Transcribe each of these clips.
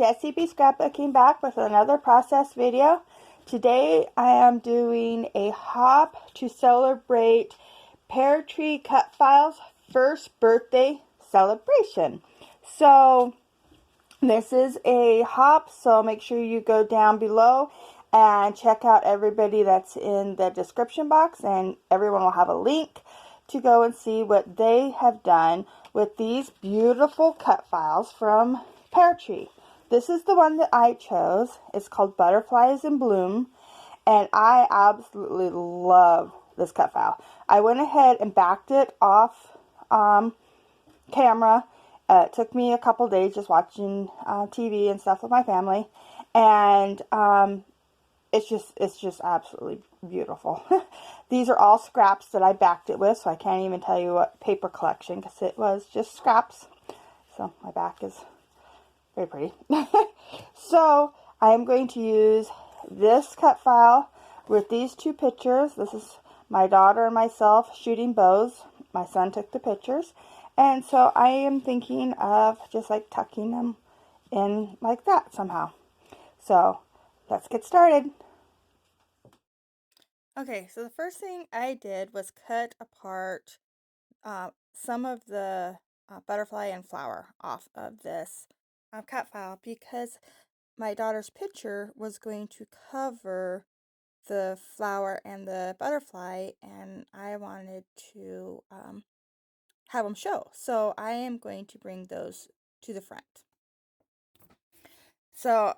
Jessie B. Scrapbooking back with another process video. Today I am doing a hop to celebrate Peartree Cutfile's first birthday celebration. So this is a hop, so make sure you go down below and check out everybody that's in the description box, and everyone will have a link to go and see what they have done with these beautiful cut files from Peartree. This is the one that I chose. It's called Butterflies in Bloom, and I absolutely love this cut file. I went ahead and backed it off camera. It took me a couple days just watching TV and stuff with my family, and it's just absolutely beautiful. These are all scraps that I backed it with, so I can't even tell you what paper collection, because it was just scraps. So my back is very pretty. So I am going to use this cut file with these two pictures. This is my daughter and myself shooting bows. My son took the pictures. And so I am thinking of just like tucking them in like that somehow. So let's get started. Okay, so the first thing I did was cut apart some of the butterfly and flower off of this cut file, because my daughter's picture was going to cover the flower and the butterfly, and I wanted to have them show. So I am going to bring those to the front. So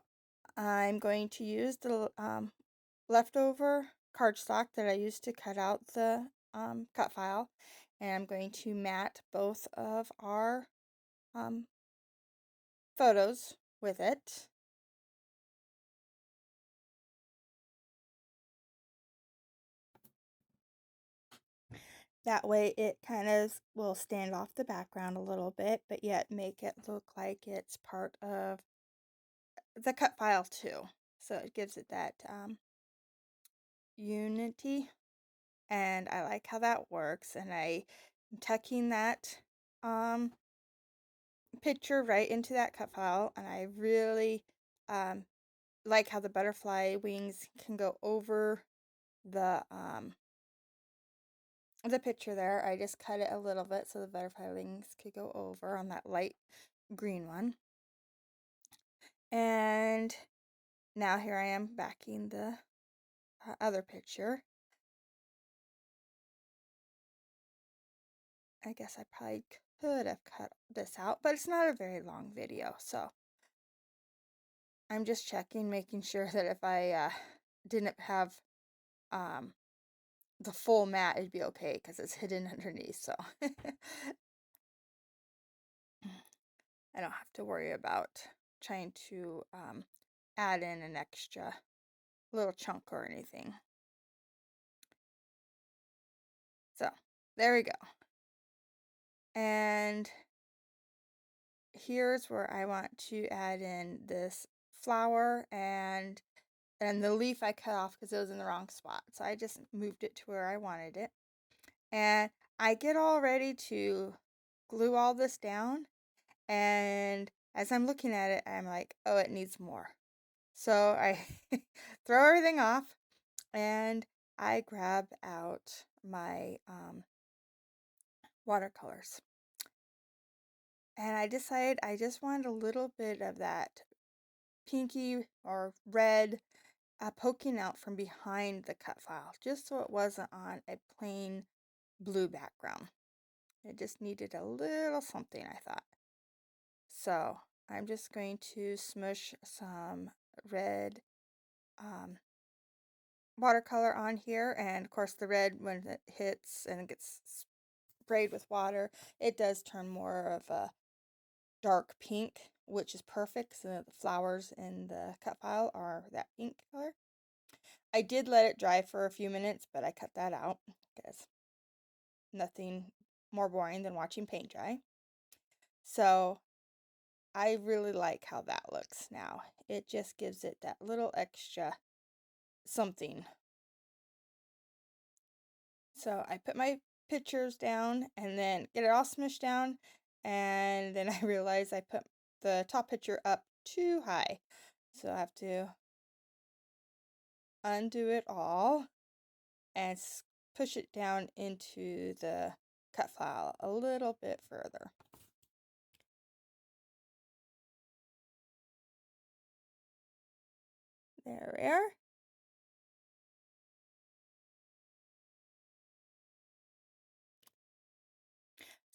I'm going to use the leftover cardstock that I used to cut out the cut file, and I'm going to mat both of our photos with it. That way it kind of will stand off the background a little bit, but yet make it look like it's part of the cut file too. So it gives it that unity, and I like how that works. And I'm tucking that picture right into that cut file, and I really like how the butterfly wings can go over the picture there. I just cut it a little bit so the butterfly wings could go over on that light green one. And now here I am backing the other picture. I guess I probably could have cut this out, but it's not a very long video, so I'm just checking, making sure that if I didn't have the full mat, it'd be okay, because it's hidden underneath, so I don't have to worry about trying to add in an extra little chunk or anything. So there we go. And here's where I want to add in this flower, and the leaf I cut off because it was in the wrong spot. So I just moved it to where I wanted it. And I get all ready to glue all this down, and as I'm looking at it, I'm like, oh, it needs more. So I throw everything off, and I grab out my watercolors. And I decided I just wanted a little bit of that pinky or red poking out from behind the cut file, just so it wasn't on a plain blue background. It just needed a little something, I thought. So I'm just going to smush some red watercolor on here, and of course the red, when it hits and it gets sprayed with water, it does turn more of a dark pink, which is perfect, so the flowers in the cut file are that pink color. I did let it dry for a few minutes, but I cut that out because nothing more boring than watching paint dry. So I really like how that looks now. It just gives it that little extra something. So I put my pictures down and then get it all smushed down, and then I realized I put the top picture up too high. So I have to undo it all and push it down into the cut file a little bit further. There we are.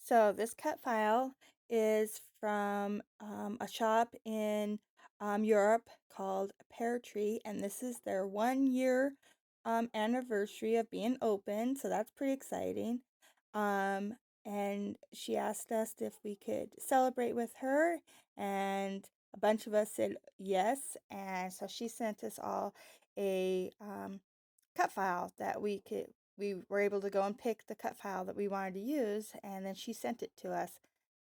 So this cut file is from a shop in Europe called Peartree, and this is their 1 year anniversary of being open, so that's pretty exciting. And she asked us if we could celebrate with her, and a bunch of us said yes, and so she sent us all a cut file that we were able to go and pick the cut file that we wanted to use, and then she sent it to us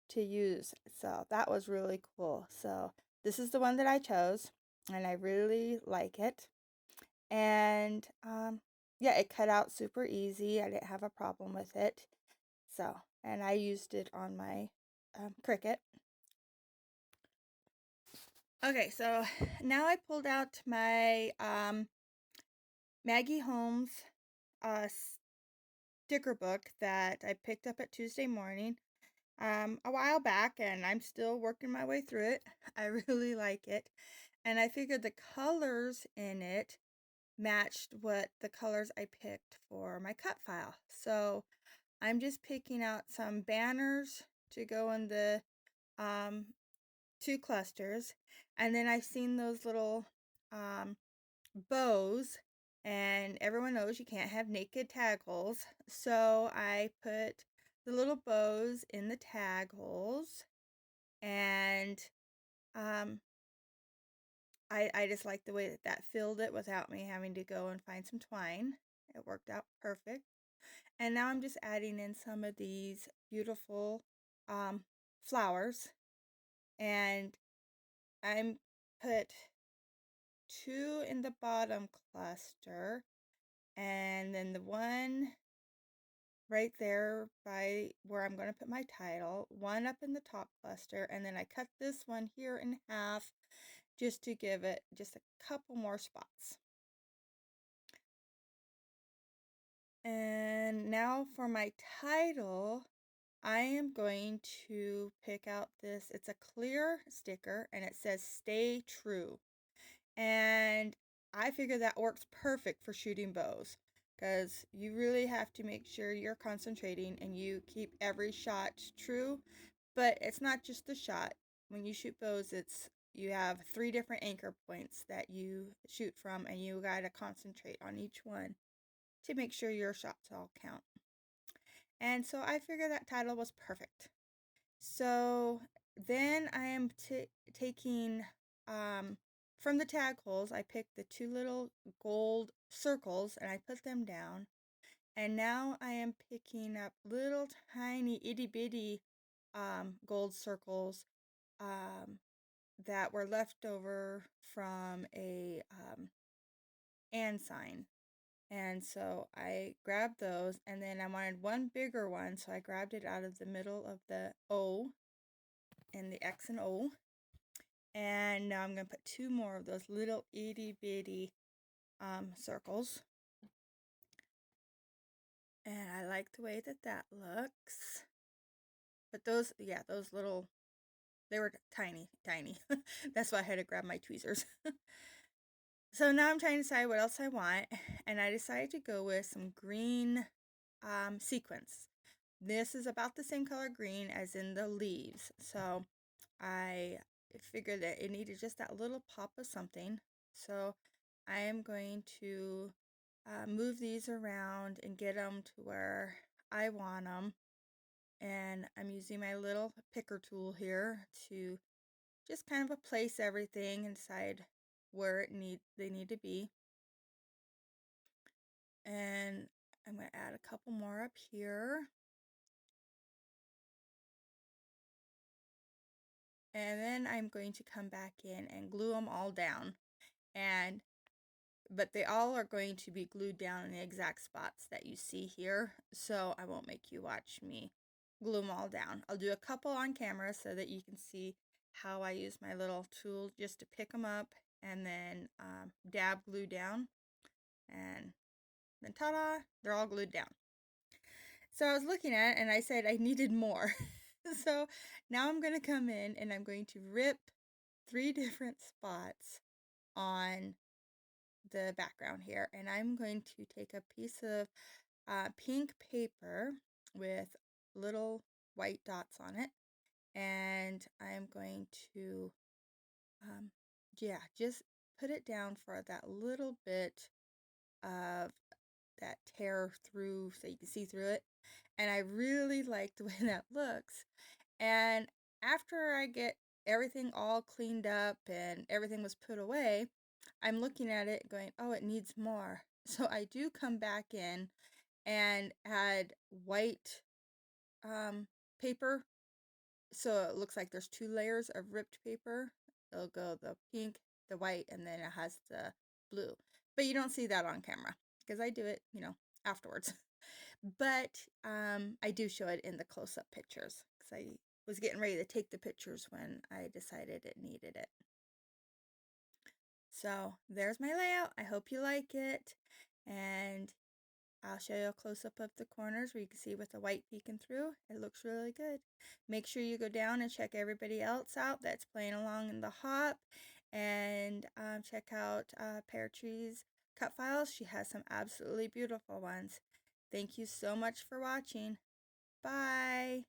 to use. So that was really cool. So this is the one that I chose, and I really like it. And yeah, it cut out super easy. I didn't have a problem with it. So, and I used it on my Cricut. Okay, so now I pulled out my Maggie Holmes sticker book that I picked up at Tuesday morning a while back, and I'm still working my way through it. I really like it, and I figured the colors in it matched what the colors I picked for my cut file. So I'm just picking out some banners to go in the two clusters, and then I've seen those little bows, and everyone knows you can't have naked tag holes, so I put the little bows in the tag holes, and I just like the way that filled it without me having to go and find some twine. It worked out perfect. And now I'm just adding in some of these beautiful flowers, and I'm put 2 in the bottom cluster, and then the one right there by where I'm going to put my title, 1 up in the top cluster, and then I cut this one here in half just to give it just a couple more spots. And now for my title, I am going to pick out this. It's a clear sticker, and it says "Stay True." And I figure that works perfect for shooting bows, because you really have to make sure you're concentrating and you keep every shot true. But it's not just the shot. When you shoot bows, you have 3 different anchor points that you shoot from, and you got to concentrate on each one to make sure your shots all count. And so I figured that title was perfect. So then I am taking from the tag holes, I picked the 2 little gold circles and I put them down. And now I am picking up little tiny itty bitty gold circles that were left over from a and sign. And so I grabbed those, and then I wanted one bigger one, so I grabbed it out of the middle of the O and the X and O. And now I'm going to put 2 more of those little itty bitty circles. And I like the way that looks. But those little, they were tiny. That's why I had to grab my tweezers. So now I'm trying to decide what else I want. And I decided to go with some green sequins. This is about the same color green as in the leaves. So I figured that it needed just that little pop of something. So I am going to move these around and get them to where I want them. And I'm using my little picker tool here to just kind of place everything and decide where they need to be. And I'm going to add a couple more up here. And then I'm going to come back in and glue them all down. But they all are going to be glued down in the exact spots that you see here. So I won't make you watch me glue them all down. I'll do a couple on camera so that you can see how I use my little tool just to pick them up and then dab glue down, and then ta-da, they're all glued down. So I was looking at it and I said I needed more. So now I'm going to come in and I'm going to rip 3 different spots on the background here, and I'm going to take a piece of pink paper with little white dots on it, and I'm going to just put it down for that little bit of that tear through so you can see through it. And I really like the way that looks. And after I get everything all cleaned up and everything was put away, I'm looking at it going, oh, it needs more. So I do come back in and add white paper. So it looks like there's 2 layers of ripped paper. It'll go the pink, the white, and then it has the blue. But you don't see that on camera because I do it, afterwards. But I do show it in the close-up pictures because I was getting ready to take the pictures when I decided it needed it. So there's my layout. I hope you like it. And I'll show you a close-up of the corners where you can see with the white peeking through. It looks really good. Make sure you go down and check everybody else out that's playing along in the hop. And check out Peartree's Cutfiles. She has some absolutely beautiful ones. Thank you so much for watching. Bye.